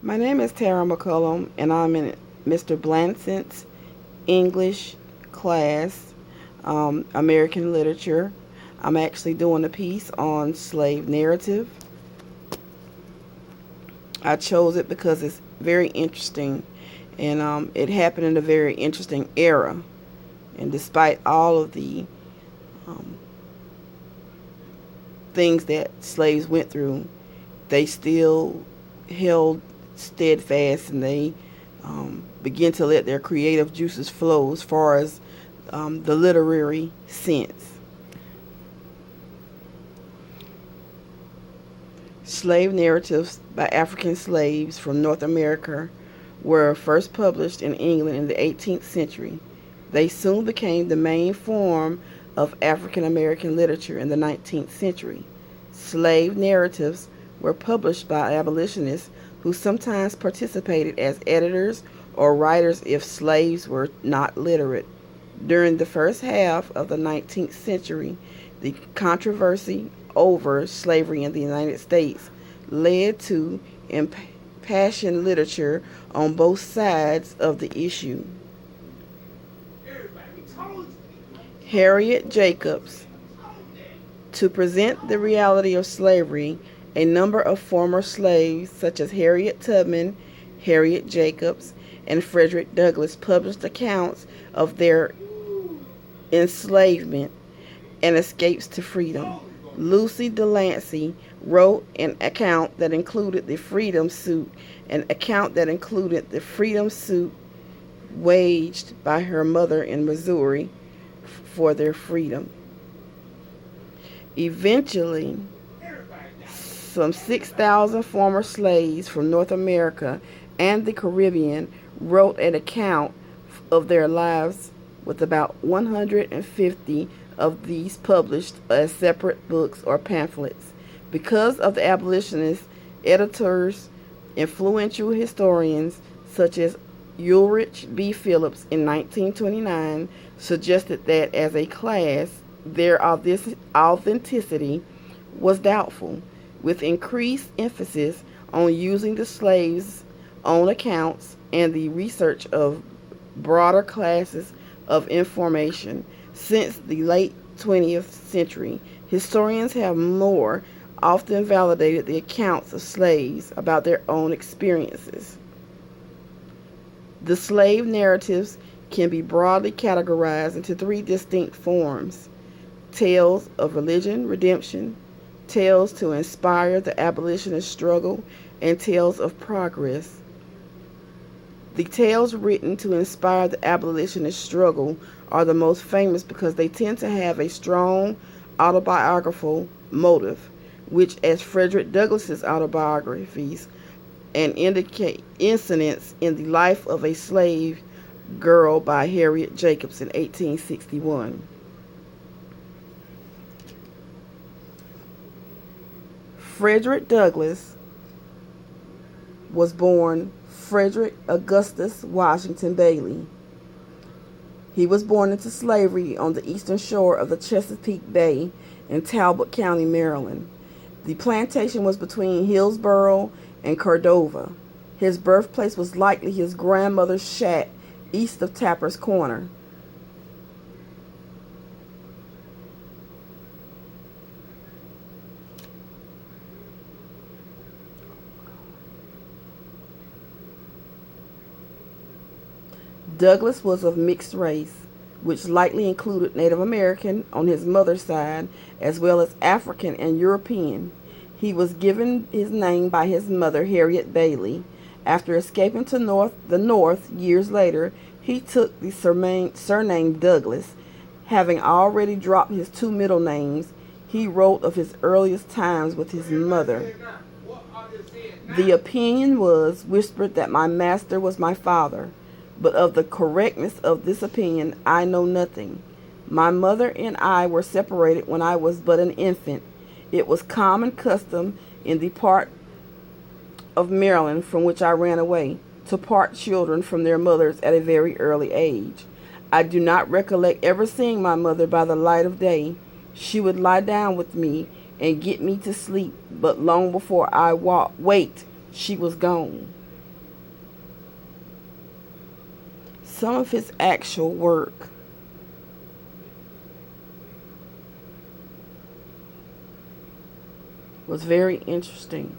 My name is Tara McCullum, and I'm in Mr. Blanson's English class, American Literature. I'm actually doing a piece on slave narrative. I chose it because it's very interesting, and it happened in a very interesting era. And despite all of the um, things that slaves went through, they still held steadfast, and they began to let their creative juices flow as far as the literary sense. Slave narratives by African slaves from North America were first published in England in the 18th century. They soon became the main form of African American literature in the 19th century. Slave narratives were published by abolitionists who sometimes participated as editors or writers if slaves were not literate. During the first half of the 19th century, the controversy over slavery in the United States led to impassioned literature on both sides of the issue. Harriet Jacobs. To present the reality of slavery, a number of former slaves, such as Harriet Tubman, Harriet Jacobs, and Frederick Douglass, published accounts of their enslavement and escapes to freedom. Lucy Delancey wrote an account that included the freedom suit, an account that included the freedom suit waged by her mother in Missouri for their freedom. Eventually, some 6,000 former slaves from North America and the Caribbean wrote an account of their lives, with about 150 of these published as separate books or pamphlets. Because of the abolitionist editors, influential historians such as Ulrich B. Phillips in 1929 suggested that as a class, their authenticity was doubtful, with increased emphasis on using the slaves' own accounts and the research of broader classes of information. Since the late 20th century, historians have more often validated the accounts of slaves about their own experiences. The slave narratives can be broadly categorized into three distinct forms: tales of religion, redemption, tales to inspire the abolitionist struggle, and tales of progress. The tales written to inspire the abolitionist struggle are the most famous because they tend to have a strong autobiographical motive, which, as Frederick Douglass's autobiographies, and indicate incidents in the life of a slave girl by Harriet Jacobs in 1861. Frederick Douglass was born Frederick Augustus Washington Bailey. He was born into slavery on the eastern shore of the Chesapeake Bay in Talbot County, Maryland. The plantation was between Hillsborough and Cordova. His birthplace was likely his grandmother's shack east of Tapper's Corner. Douglass was of mixed race, which likely included Native American on his mother's side, as well as African and European. He was given his name by his mother, Harriet Bailey. After escaping to the North years later, he took the surname Douglass. Having already dropped his two middle names, he wrote of his earliest times with his mother. The opinion was whispered that my master was my father, but of the correctness of this opinion I know nothing. My mother and I were separated when I was but an infant. It was common custom in the part of Maryland from which I ran away to part children from their mothers at a very early age. I do not recollect ever seeing my mother by the light of day. She would lie down with me and get me to sleep, but long before I waked, she was gone. some of his actual work. Was very interesting.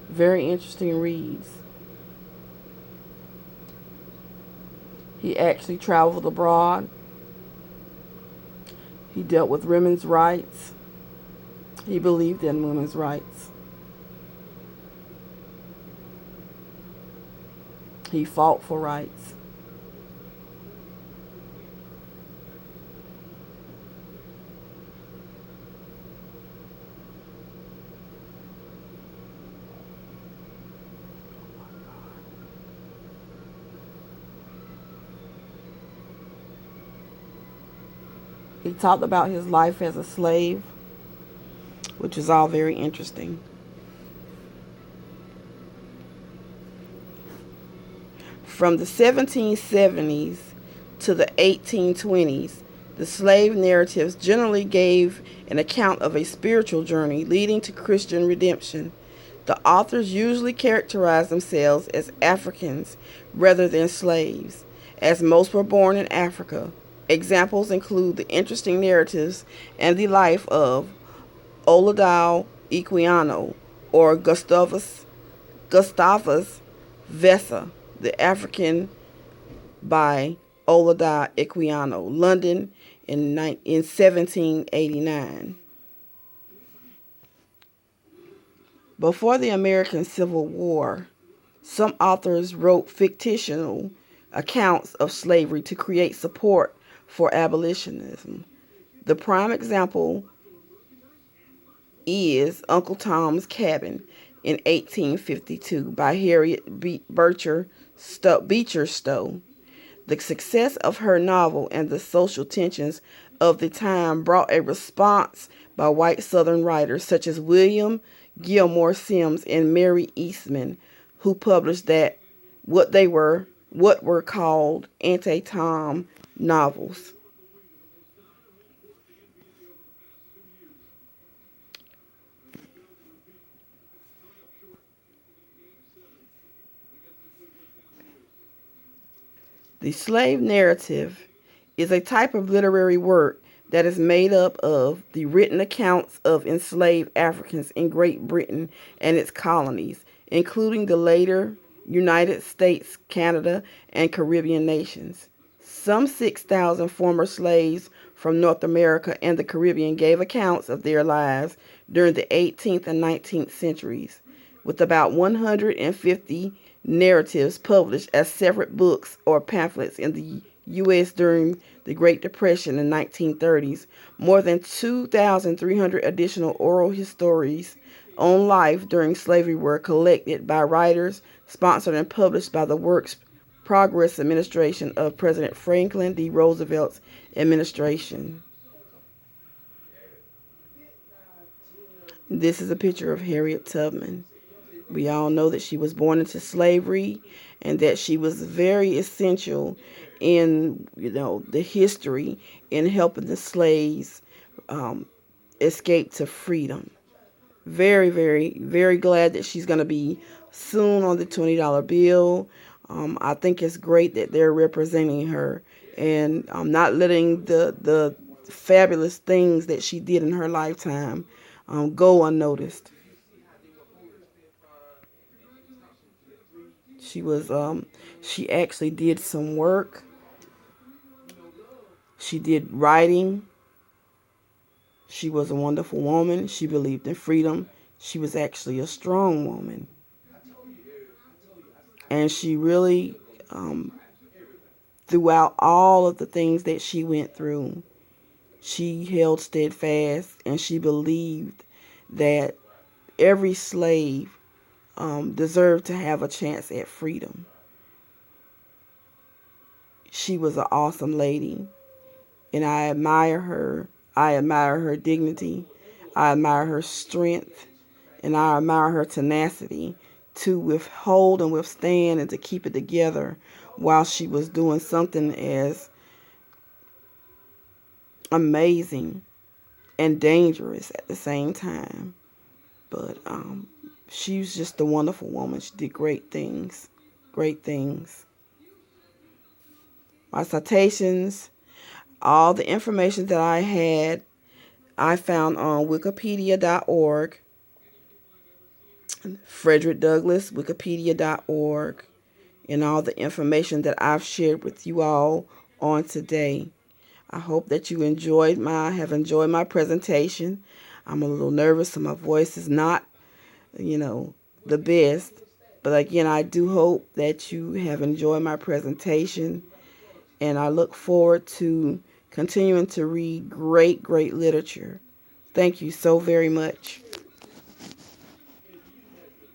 Very interesting reads. He actually traveled abroad. He dealt with women's rights. He believed in women's rights. He fought for rights. He talked about his life as a slave, which is all very interesting. From the 1770s to the 1820s, the slave narratives generally gave an account of a spiritual journey leading to Christian redemption. The authors usually characterized themselves as Africans rather than slaves, as most were born in Africa. Examples include the interesting narratives and the life of Olaudah Equiano or Gustavus Vassa, the African by Olaudah Equiano, London in 1789. Before the American Civil War, some authors wrote fictional accounts of slavery to create support for abolitionism. The prime example is Uncle Tom's Cabin in 1852 by Harriet Beecher Stowe. The success of her novel and the social tensions of the time brought a response by white Southern writers such as William Gilmore Simms and Mary Eastman, who published what were called anti-Tom novels. The slave narrative is a type of literary work that is made up of the written accounts of enslaved Africans in Great Britain and its colonies, including the later United States, Canada, and Caribbean nations. Some 6,000 former slaves from North America and the Caribbean gave accounts of their lives during the 18th and 19th centuries, with about 150 narratives published as separate books or pamphlets in the U.S. during the Great Depression in the 1930s. More than 2,300 additional oral histories on life during slavery were collected by writers, sponsored and published by the Works Progress Administration of President Franklin D. Roosevelt's administration. This is a picture of Harriet Tubman. We all know that she was born into slavery and that she was very essential in, the history in helping the slaves escape to freedom. Very, very, very glad that she's going to be soon on the $20 bill. I think it's great that they're representing her and not letting the fabulous things that she did in her lifetime go unnoticed. She actually did some work. She did writing. She was a wonderful woman. She believed in freedom. She was actually a strong woman. And she really, throughout all of the things that she went through, she held steadfast and she believed that every slave deserved to have a chance at freedom. She was an awesome lady, and I admire her. I admire her dignity. I admire her strength, and I admire her tenacity to withhold and withstand and to keep it together while she was doing something as amazing and dangerous at the same time. But she was just a wonderful woman. She did great things. Great things. My citations, all the information that I had, I found on wikipedia.org, Frederick Douglass, wikipedia.org, and all the information that I've shared with you all on today. I hope that you have enjoyed my presentation. I'm a little nervous, so my voice is not, the best. But again, I do hope that you have enjoyed my presentation, and I look forward to continuing to read great, great literature. Thank you so very much.